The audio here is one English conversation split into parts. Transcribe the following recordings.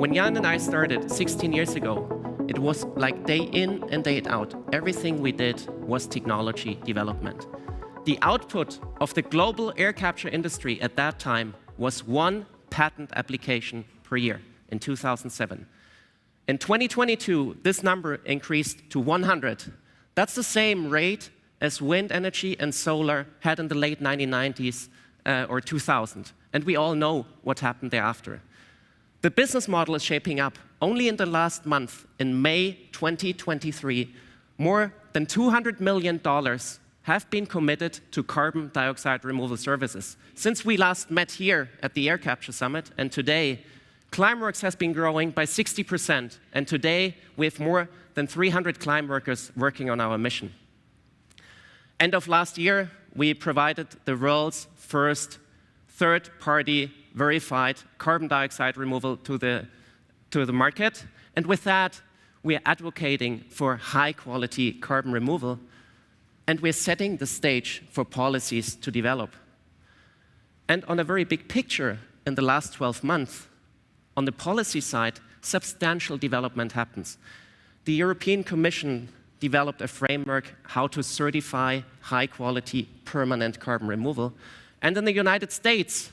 When Jan and I started 16 years ago, it was like day in and day out. Everything we did was technology development. The output of the global air capture industry at that time was 1 patent application per year in 2007. In 2022, this number increased to 100. That's the same rate as wind energy and solar had in the late 1990s or 2000. And we all know what happened thereafter. The business model is shaping up. Only in the last month, in May 2023, more than $200 million have been committed to carbon dioxide removal services. Since we last met here at the Air Capture Summit, and today, Climeworks has been growing by 60%, and today we have more than 300 Climeworkers working on our mission. End of last year, we provided the world's first third-party verified carbon dioxide removal to the market. And with that, we are advocating for high-quality carbon removal, and we're setting the stage for policies to develop. And on a very big picture, in the last 12 months, on the policy side, substantial development happens. The European Commission developed a framework how to certify high-quality permanent carbon removal. And in the United States,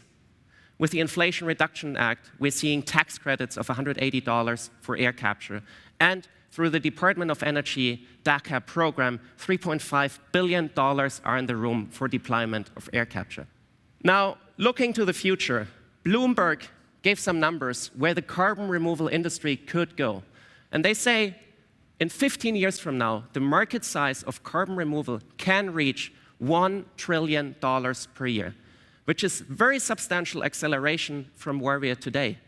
with the Inflation Reduction Act, we're seeing tax credits of $180 for air capture. And through the Department of Energy DACA program, $3.5 billion are in the room for deployment of air capture. Now, looking to the future, Bloomberg gave some numbers where the carbon removal industry could go. And they say, in 15 years from now, the market size of carbon removal can reach $1 trillion per year, which is very substantial acceleration from where we are today.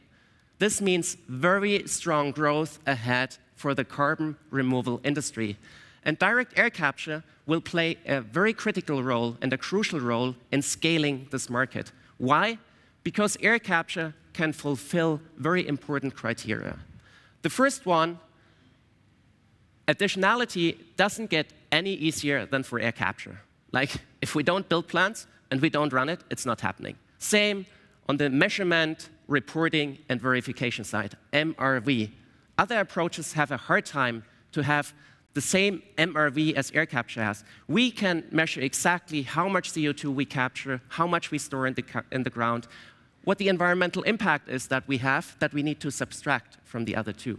This means very strong growth ahead for the carbon removal industry. And direct air capture will play a very critical role and a crucial role in scaling this market. Why? Because air capture can fulfill very important criteria. The first one, additionality doesn't get any easier than for air capture. Like, if we don't build plants and we don't run it, it's not happening. Same on the measurement, reporting, and verification side, MRV. Other approaches have a hard time to have the same MRV as air capture has. We can measure exactly how much CO2 we capture, how much we store in the ground, what the environmental impact is that we have that we need to subtract from the other two.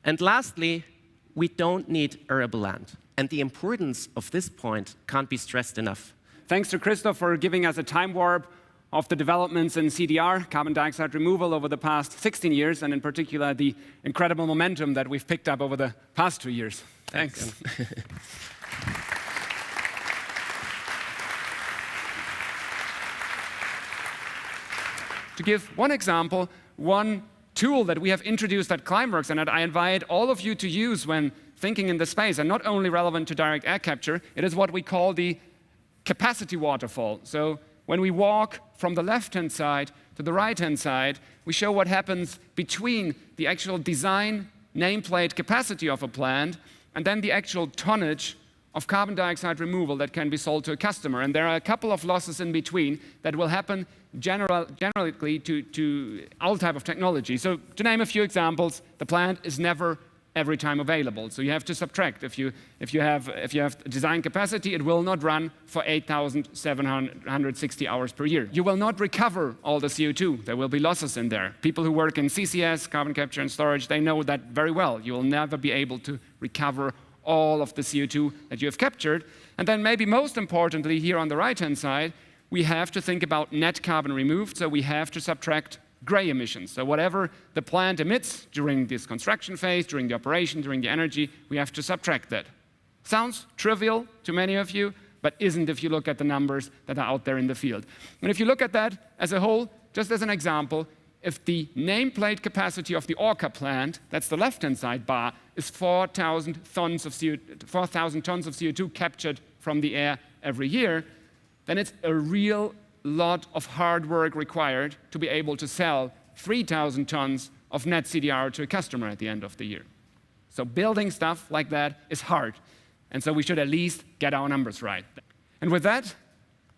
And lastly, we don't need arable land. And the importance of this point can't be stressed enough. Thanks to Christoph for giving us a time warp of the developments in CDR, carbon dioxide removal, over the past 16 years, and in particular, the incredible momentum that we've picked up over the past 2 years. Thanks. To give one example, one tool that we have introduced at Climeworks and that I invite all of you to use when thinking in this space, and not only relevant to direct air capture, it is what we call the capacity waterfall. So when we walk from the left-hand side to the right-hand side, we show what happens between the actual design nameplate capacity of a plant and then the actual tonnage of carbon dioxide removal that can be sold to a customer. And there are a couple of losses in between that will happen generally to all type of technology. So to name a few examples, the plant is never every time available. So you have to subtract. If you have design capacity, it will not run for 8,760 hours per year. You will not recover all the CO2. There will be losses in there. People who work in CCS, carbon capture and storage, they know that very well. You will never be able to recover all of the CO2 that you have captured. And then maybe most importantly, here on the right-hand side, we have to think about net carbon removed. So we have to subtract gray emissions. So whatever the plant emits during this construction phase, during the operation, during the energy, we have to subtract that. Sounds trivial to many of you, but isn't if you look at the numbers that are out there in the field. And if you look at that as a whole, just as an example, if the nameplate capacity of the Orca plant, that's the left-hand side bar, is 4,000 tons of CO2 captured from the air every year, then it's a real lot of hard work required to be able to sell 3,000 tons of net CDR to a customer at the end of the year. So building stuff like that is hard. And so we should at least get our numbers right. And with that,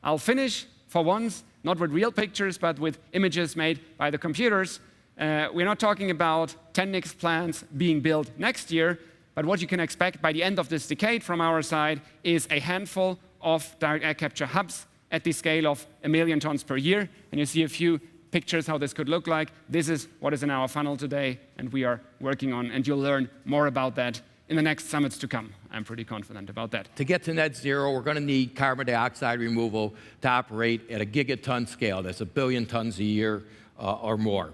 I'll finish for once, not with real pictures, but with images made by the computers. We're not talking about 10 NICS plants being built next year, but what you can expect by the end of this decade from our side is a handful of direct air capture hubs at the scale of 1 million tons per year. And you see a few pictures how this could look like. This is what is in our funnel today, and we are working on, and you'll learn more about that in the next summits to come. I'm pretty confident about that. To get to net zero, we're going to need carbon dioxide removal to operate at a gigaton scale. That's 1 billion tons a year or more.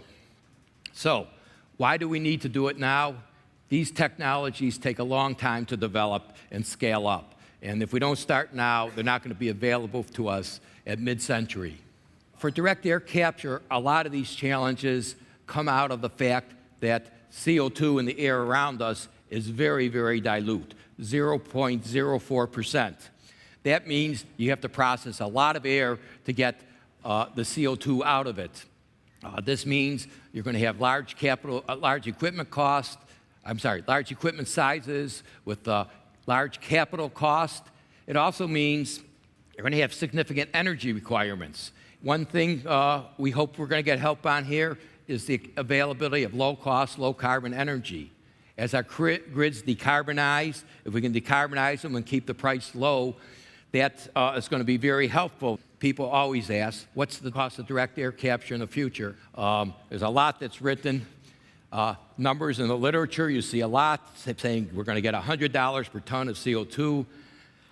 So why do we need to do it now? These technologies take a long time to develop and scale up. And if we don't start now, they're not going to be available to us at mid-century. For direct air capture, a lot of these challenges come out of the fact that CO2 in the air around us is very, very dilute, 0.04%. That means you have to process a lot of air to get the CO2 out of it. This means you're going to have large equipment sizes with large capital cost. It also means you're going to have significant energy requirements. One thing we hope we're going to get help on here is the availability of low-cost, low-carbon energy. As our grids decarbonize, if we can decarbonize them and keep the price low, that is going to be very helpful. People always ask, what's the cost of direct air capture in the future? There's a lot that's written. Numbers in the literature, you see a lot saying we're going to get $100 per ton of CO2.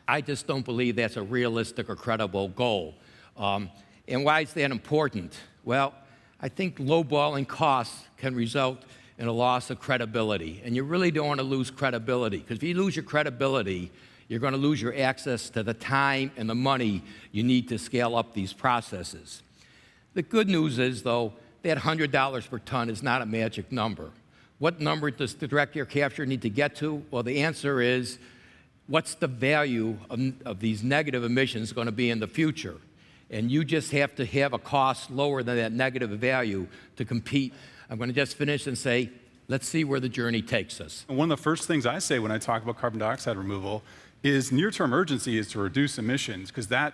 I just don't believe that's a realistic or credible goal. And why is that important? Well, I think lowballing costs can result in a loss of credibility. And you really don't want to lose credibility, because if you lose your credibility, you're going to lose your access to the time and the money you need to scale up these processes. The good news is, though, that $100 per ton is not a magic number. What number does the direct air capture need to get to? Well, the answer is, what's the value of these negative emissions going to be in the future? And you just have to have a cost lower than that negative value to compete. I'm going to just finish and say, let's see where the journey takes us. One of the first things I say when I talk about carbon dioxide removal is near-term urgency is to reduce emissions, because that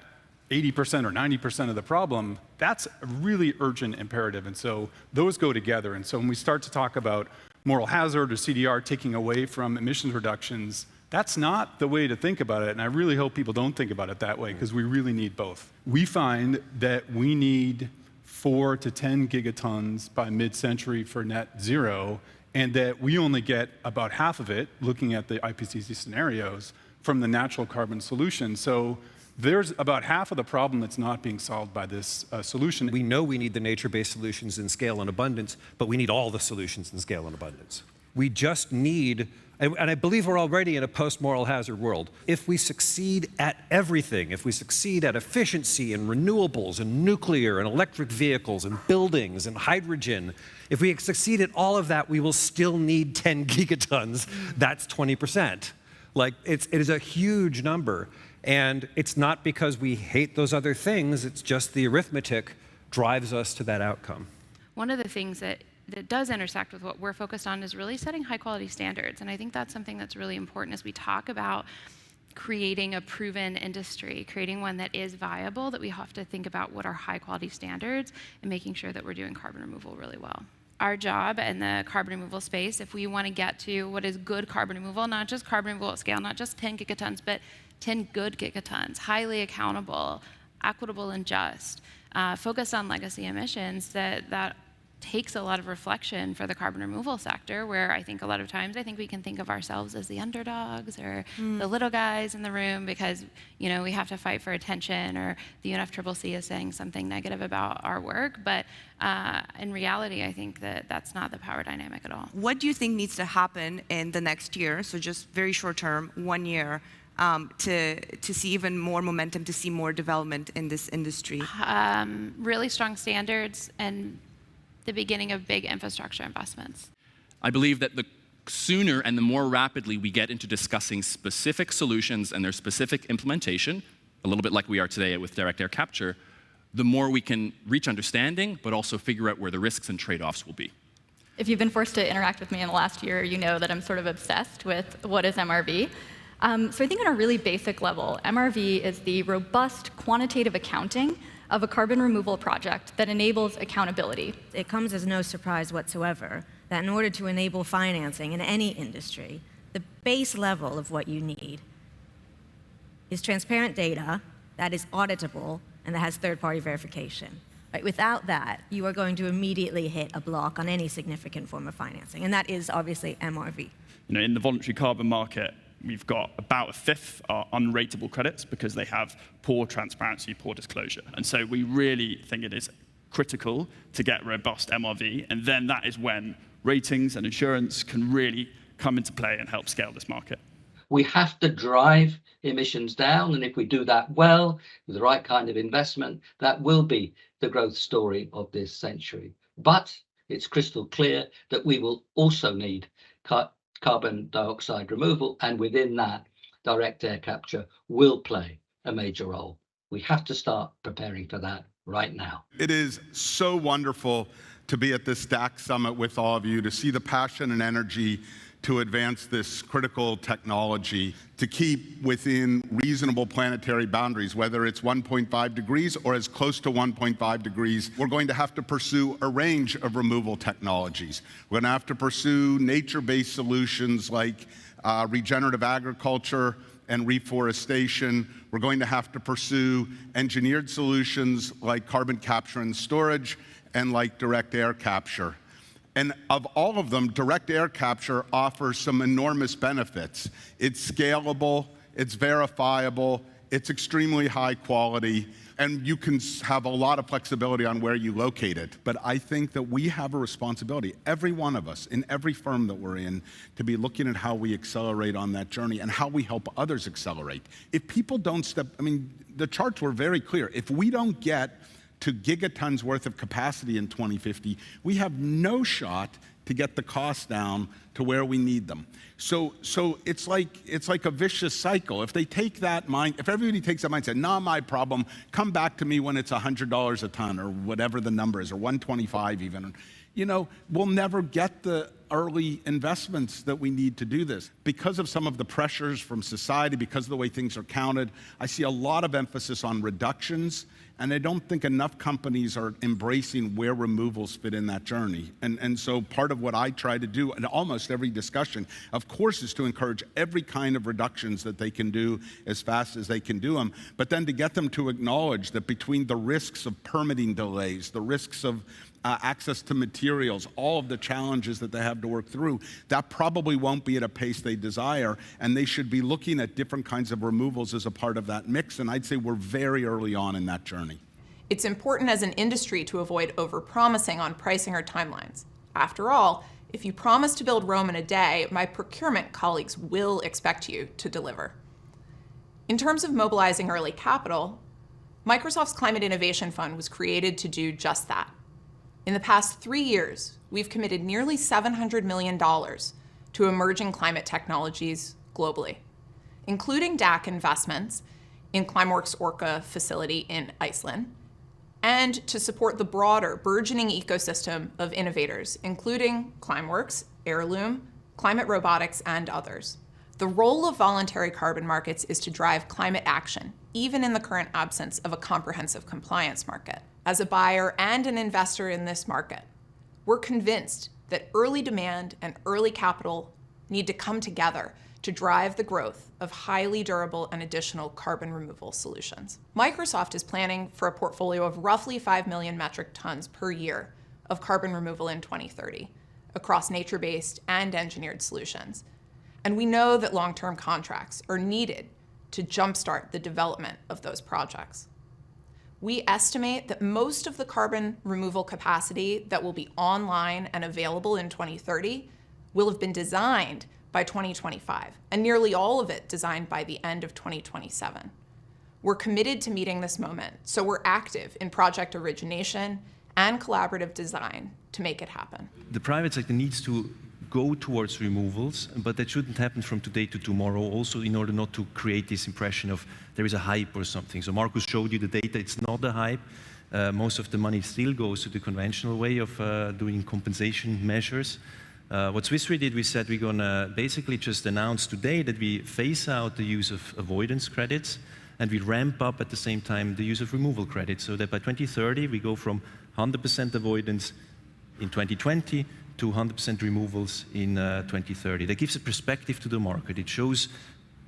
80% or 90% of the problem, that's a really urgent imperative. And so those go together. And so when we start to talk about moral hazard or CDR taking away from emissions reductions, that's not the way to think about it. And I really hope people don't think about it that way, because we really need both. We find that we need 4 to 10 gigatons by mid-century for net zero, and that we only get about half of it, looking at the IPCC scenarios, from the natural carbon solution. So there's about half of the problem that's not being solved by this solution. We know we need the nature-based solutions in scale and abundance, but we need all the solutions in scale and abundance. We just need, and I believe we're already in a post-moral hazard world. If we succeed at everything, if we succeed at efficiency and renewables and nuclear and electric vehicles and buildings and hydrogen, if we succeed at all of that, we will still need 10 gigatons. That's 20%. Like, it is a huge number. And it's not because we hate those other things, it's just the arithmetic drives us to that outcome. One of the things that does intersect with what we're focused on is really setting high quality standards. And I think that's something that's really important as we talk about creating a proven industry, creating one that is viable, that we have to think about what are high quality standards and making sure that we're doing carbon removal really well. Our job in the carbon removal space, if we want to get to what is good carbon removal, not just carbon removal at scale, not just 10 gigatons, but 10 good gigatons, highly accountable, equitable and just, focused on legacy emissions, that takes a lot of reflection for the carbon removal sector, where I think a lot of times we can think of ourselves as the underdogs or the little guys in the room, because we have to fight for attention, or the UNFCCC is saying something negative about our work. But in reality, I think that that's not the power dynamic at all. What do you think needs to happen in the next year, so just very short term, 1 year, to see even more momentum, to see more development in this industry? Really strong standards and the beginning of big infrastructure investments. I believe that the sooner and the more rapidly we get into discussing specific solutions and their specific implementation, a little bit like we are today with direct air capture, the more we can reach understanding, but also figure out where the risks and trade-offs will be. If you've been forced to interact with me in the last year, you know that I'm sort of obsessed with what is MRV. So I think on a really basic level, MRV is the robust quantitative accounting of a carbon removal project that enables accountability. It comes as no surprise whatsoever that in order to enable financing in any industry, the base level of what you need is transparent data that is auditable and that has third-party verification. Right? Without that, you are going to immediately hit a block on any significant form of financing, and that is obviously MRV. In the voluntary carbon market, we've got about a fifth are unratable credits because they have poor transparency, poor disclosure. And so we really think it is critical to get robust MRV, and then that is when ratings and insurance can really come into play and help scale this market. We have to drive emissions down, and if we do that well, with the right kind of investment, that will be the growth story of this century. But it's crystal clear that we will also need carbon dioxide removal, and within that, direct air capture will play a major role. We have to start preparing for that right now. It is so wonderful to be at this DAC Summit with all of you, to see the passion and energy to advance this critical technology, to keep within reasonable planetary boundaries, whether it's 1.5 degrees or as close to 1.5 degrees. We're going to have to pursue a range of removal technologies. We're going to have to pursue nature-based solutions like regenerative agriculture and reforestation. We're going to have to pursue engineered solutions like carbon capture and storage and like direct air capture. And of all of them, direct air capture offers some enormous benefits. It's scalable, it's verifiable, it's extremely high quality, and you can have a lot of flexibility on where you locate it. But I think that we have a responsibility, every one of us, in every firm that we're in, to be looking at how we accelerate on that journey and how we help others accelerate. If people don't the charts were very clear. If we don't get to gigatons worth of capacity in 2050, we have no shot to get the costs down to where we need them. So it's like a vicious cycle. If they take that if everybody takes that mindset, not my problem, come back to me when it's $100 a ton or whatever the number is, or 125 even. We'll never get the early investments that we need to do this. Because of some of the pressures from society, because of the way things are counted, I see a lot of emphasis on reductions, and I don't think enough companies are embracing where removals fit in that journey. And so part of what I try to do in almost every discussion, of course, is to encourage every kind of reductions that they can do as fast as they can do them, but then to get them to acknowledge that between the risks of permitting delays, the risks of access to materials, all of the challenges that they have to work through, that probably won't be at a pace they desire, and they should be looking at different kinds of removals as a part of that mix, and I'd say we're very early on in that journey. It's important as an industry to avoid overpromising on pricing or timelines. After all, if you promise to build Rome in a day, my procurement colleagues will expect you to deliver. In terms of mobilizing early capital, Microsoft's Climate Innovation Fund was created to do just that. In the past 3 years, we've committed nearly $700 million to emerging climate technologies globally, including DAC investments in Climeworks' Orca facility in Iceland, and to support the broader, burgeoning ecosystem of innovators, including Climeworks, Heirloom, Climate Robotics, and others. The role of voluntary carbon markets is to drive climate action, even in the current absence of a comprehensive compliance market. As a buyer and an investor in this market, we're convinced that early demand and early capital need to come together to drive the growth of highly durable and additional carbon removal solutions. Microsoft is planning for a portfolio of roughly 5 million metric tons per year of carbon removal in 2030 across nature-based and engineered solutions. And we know that long-term contracts are needed to jumpstart the development of those projects. We estimate that most of the carbon removal capacity that will be online and available in 2030 will have been designed by 2025, and nearly all of it designed by the end of 2027. We're committed to meeting this moment, so we're active in project origination and collaborative design to make it happen. The private sector needs to go towards removals, but that shouldn't happen from today to tomorrow, also in order not to create this impression of there is a hype or something. So Markus showed you the data, it's not a hype. Most of the money still goes to the conventional way of doing compensation measures. What Swiss Re did, we said we're going to basically just announce today that we phase out the use of avoidance credits. And we ramp up at the same time the use of removal credits, so that by 2030 we go from 100% avoidance in 2020 to 100% removals in 2030. That gives a perspective to the market. It shows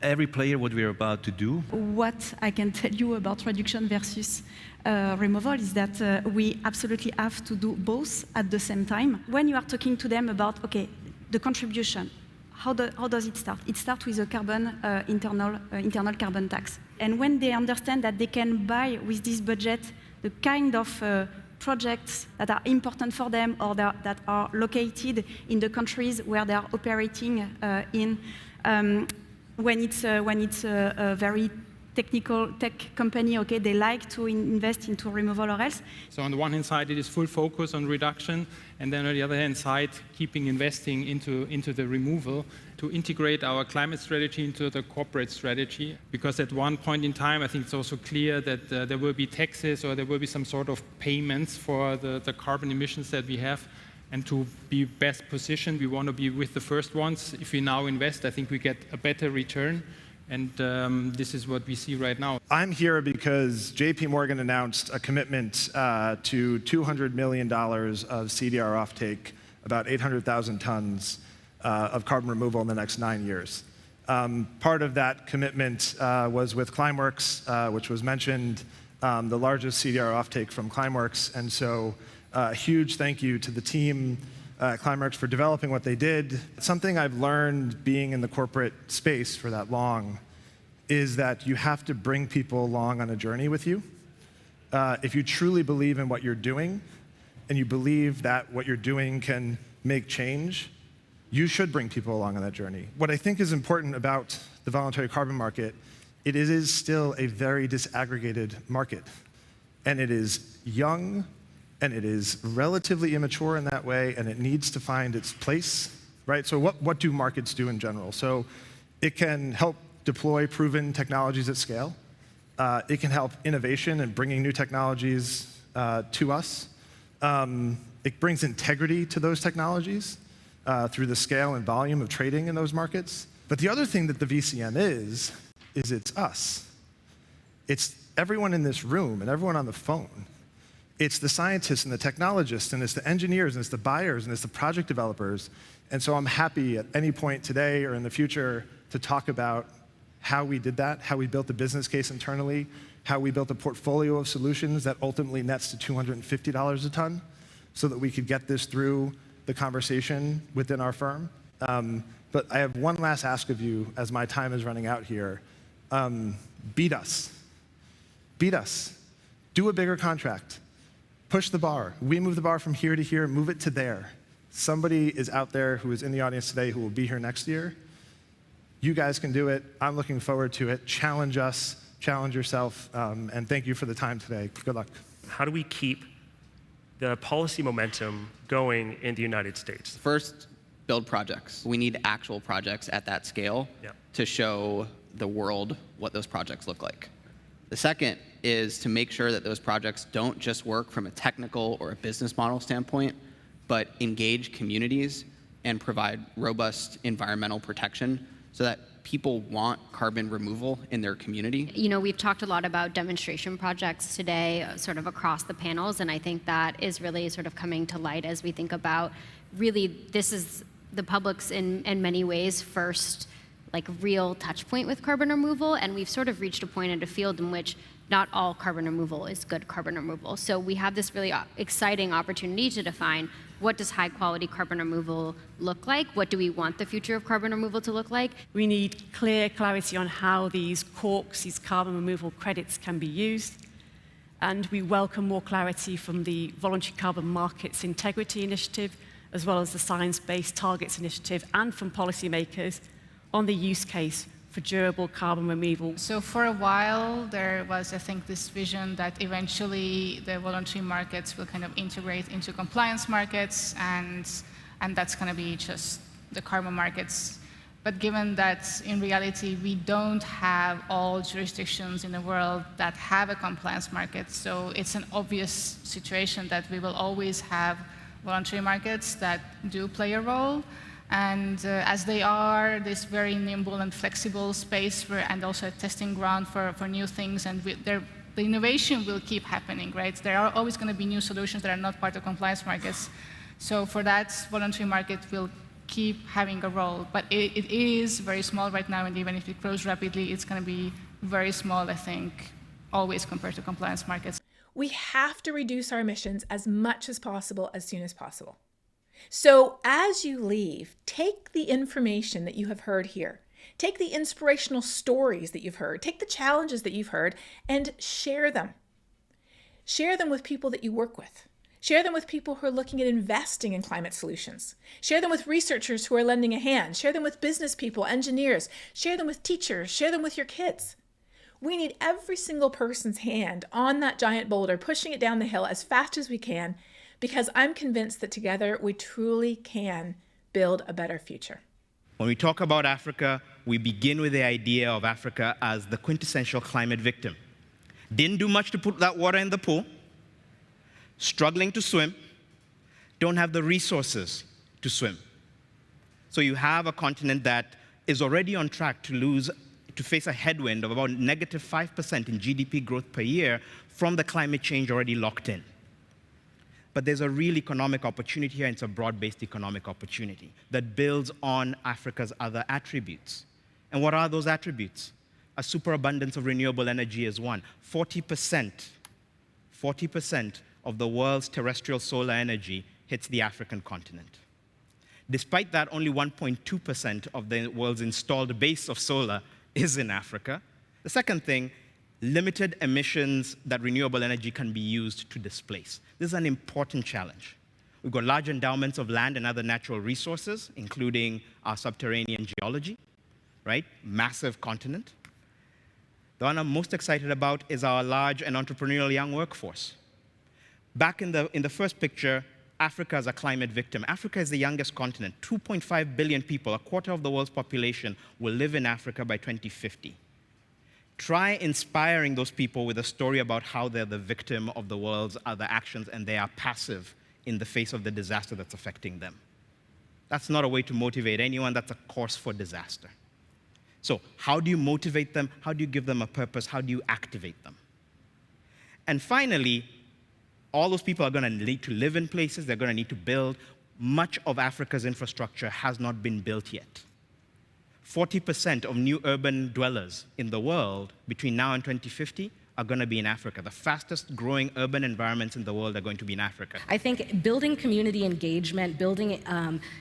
every player what we're about to do. What I can tell you about reduction versus removal is that we absolutely have to do both at the same time. When you are talking to them about, okay, the contribution, how does it start? It starts with a carbon internal carbon tax. And when they understand that they can buy with this budget the kind of projects that are important for them or that are located in the countries where they are operating in, when it's a very technical tech company, okay, they like to invest into removal or else. So on the one hand side, it is full focus on reduction, and then on the other hand side, keeping investing into the removal to integrate our climate strategy into the corporate strategy. Because at one point in time, I think it's also clear that there will be taxes or there will be some sort of payments for the carbon emissions that we have. And to be best positioned, we want to be with the first ones. If we now invest, I think we get a better return. And this is what we see right now. I'm here because JP Morgan announced a commitment to $200 million of CDR offtake, about 800,000 tons of carbon removal in the next 9 years. Part of that commitment was with Climeworks, which was mentioned, the largest CDR offtake from Climeworks. And so a huge thank you to the team at Climeworks for developing what they did. Something I've learned being in the corporate space for that long is that you have to bring people along on a journey with you. If you truly believe in what you're doing, and you believe that what you're doing can make change, you should bring people along on that journey. What I think is important about the voluntary carbon market, it is still a very disaggregated market. And it is young, and it is relatively immature in that way, and it needs to find its place, right? So what do markets do in general? So it can help deploy proven technologies at scale. It can help innovation and bringing new technologies to us. It brings integrity to those technologies through the scale and volume of trading in those markets. But the other thing that the VCM is it's us. It's everyone in this room and everyone on the phone. It's the scientists and the technologists, and it's the engineers, and it's the buyers, and it's the project developers. And so I'm happy at any point today or in the future to talk about how we did that, how we built the business case internally, how we built a portfolio of solutions that ultimately nets to $250 a ton so that we could get this through the conversation within our firm. But I have one last ask of you as my time is running out here. Beat us. Beat us. Do a bigger contract. Push the bar. We move the bar from here to here, move it to there. Somebody is out there who is in the audience today who will be here next year. You guys can do it. I'm looking forward to it. Challenge us, challenge yourself, and thank you for the time today. Good luck. How do we keep the policy momentum going in the United States? First, build projects. We need actual projects at that scale to show the world what those projects look like. The second is to make sure that those projects don't just work from a technical or a business model standpoint, but engage communities and provide robust environmental protection so that people want carbon removal in their community. You know, we've talked a lot about demonstration projects today, sort of across the panels, and I think that is really sort of coming to light as we think about really this is the public's in many ways first like real touch point with carbon removal, and we've sort of reached a point in a field in which not all carbon removal is good carbon removal. So we have this really exciting opportunity to define what does high quality carbon removal look like? What do we want the future of carbon removal to look like? We need clear clarity on how these CORCs, these carbon removal credits, can be used. And we welcome more clarity from the Voluntary Carbon Markets Integrity Initiative, as well as the Science-Based Targets Initiative, and from policymakers on the use case for durable carbon removal. So for a while, there was, I think, this vision that eventually the voluntary markets will kind of integrate into compliance markets, and that's going to be just the carbon markets. But given that in reality, we don't have all jurisdictions in the world that have a compliance market, so it's an obvious situation that we will always have voluntary markets that do play a role. And as they are this very nimble and flexible space and also a testing ground for new things, and the innovation will keep happening, right? There are always going to be new solutions that are not part of compliance markets. So for that, voluntary market will keep having a role. But it is very small right now, and even if it grows rapidly, it's going to be very small, I think, always compared to compliance markets. We have to reduce our emissions as much as possible as soon as possible. So as you leave, take the information that you have heard here, take the inspirational stories that you've heard, take the challenges that you've heard, and share them. Share them with people that you work with. Share them with people who are looking at investing in climate solutions. Share them with researchers who are lending a hand. Share them with business people, engineers. Share them with teachers. Share them with your kids. We need every single person's hand on that giant boulder, pushing it down the hill as fast as we can, because I'm convinced that together we truly can build a better future. When we talk about Africa, we begin with the idea of Africa as the quintessential climate victim. Didn't do much to put that water in the pool, struggling to swim, don't have the resources to swim. So you have a continent that is already on track to face a headwind of about -5% in GDP growth per year from the climate change already locked in. But there's a real economic opportunity here, and it's a broad-based economic opportunity that builds on Africa's other attributes. And what are those attributes? A superabundance of renewable energy is one. 40% of the world's terrestrial solar energy hits the African continent. Despite that, only 1.2% of the world's installed base of solar is in Africa. The second thing, limited emissions that renewable energy can be used to displace. This is an important challenge. We've got large endowments of land and other natural resources, including our subterranean geology, right? Massive continent. The one I'm most excited about is our large and entrepreneurial young workforce. Back in the first picture, Africa is a climate victim. Africa is the youngest continent. 2.5 billion people, a quarter of the world's population, will live in Africa by 2050. Try inspiring those people with a story about how they're the victim of the world's other actions and they are passive in the face of the disaster that's affecting them. That's not a way to motivate anyone. That's a course for disaster. So how do you motivate them? How do you give them a purpose? How do you activate them? And finally, all those people are going to need to live in places. They're going to need to build. Much of Africa's infrastructure has not been built yet. 40% of new urban dwellers in the world between now and 2050 are going to be in Africa. The fastest growing urban environments in the world are going to be in Africa. I think building community engagement, building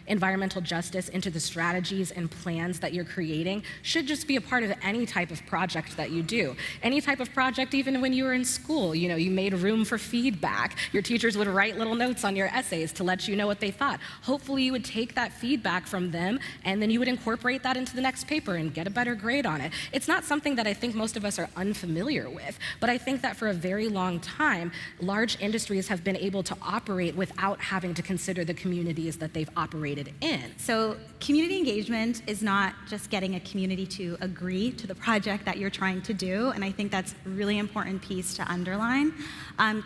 environmental justice into the strategies and plans that you're creating should just be a part of any type of project that you do. Any type of project, even when you were in school, you made room for feedback. Your teachers would write little notes on your essays to let you know what they thought. Hopefully you would take that feedback from them and then you would incorporate that into the next paper and get a better grade on it. It's not something that I think most of us are unfamiliar with. But I think that for a very long time, large industries have been able to operate without having to consider the communities that they've operated in. So community engagement is not just getting a community to agree to the project that you're trying to do, and I think that's a really important piece to underline.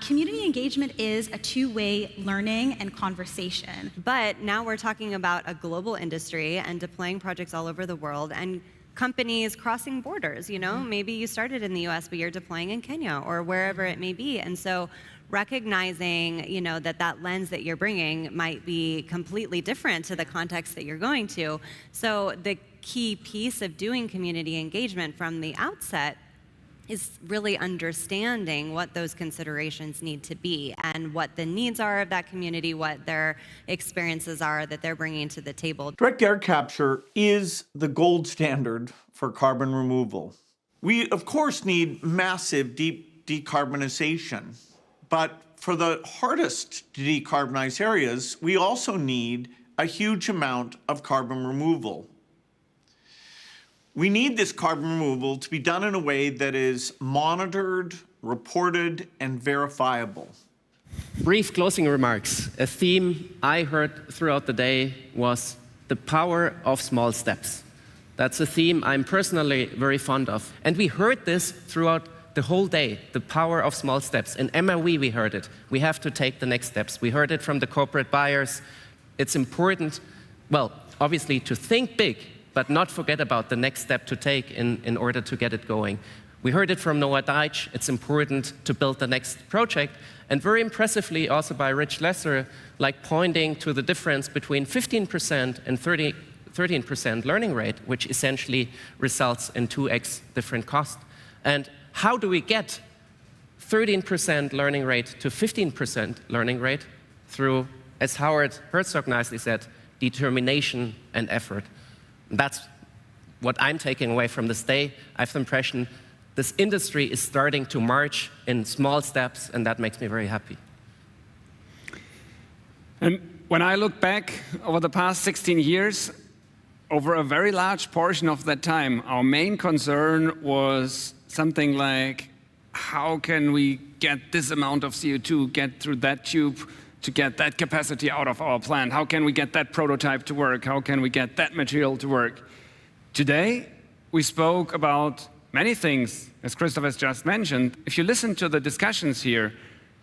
Community engagement is a two-way learning and conversation. But now we're talking about a global industry and deploying projects all over the world, and companies crossing borders, maybe you started in the US, but you're deploying in Kenya or wherever it may be. And so recognizing, that lens that you're bringing might be completely different to the context that you're going to. So the key piece of doing community engagement from the outset is really understanding what those considerations need to be and what the needs are of that community, what their experiences are that they're bringing to the table. Direct air capture is the gold standard for carbon removal. We, of course, need massive deep decarbonization, but for the hardest to decarbonize areas, we also need a huge amount of carbon removal. We need this carbon removal to be done in a way that is monitored, reported, and verifiable. Brief closing remarks. A theme I heard throughout the day was the power of small steps. That's a theme I'm personally very fond of. And we heard this throughout the whole day, the power of small steps. In MRV, we heard it. We have to take the next steps. We heard it from the corporate buyers. It's important. Well, obviously to think big, but not forget about the next step to take in order to get it going. We heard it from Noah Deitch, it's important to build the next project, and very impressively also by Rich Lesser, like pointing to the difference between 15% and 13% learning rate, which essentially results in 2x different cost. And how do we get 13% learning rate to 15% learning rate? Through, as Howard Herzog nicely said, determination and effort. And that's what I'm taking away from this day. I have the impression this industry is starting to march in small steps, and that makes me very happy. And when I look back over the past 16 years, over a very large portion of that time, our main concern was something like, how can we get this amount of CO2, get through that tube to get that capacity out of our plant? How can we get that prototype to work? How can we get that material to work? Today, we spoke about many things, as Christoph has just mentioned. If you listen to the discussions here,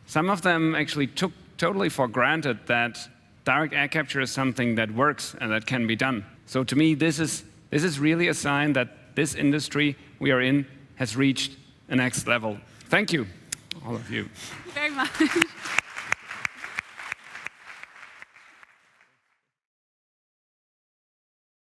some of them actually took totally for granted that direct air capture is something that works and that can be done. So to me, this is really a sign that this industry we are in has reached a next level. Thank you, all of you. Very much.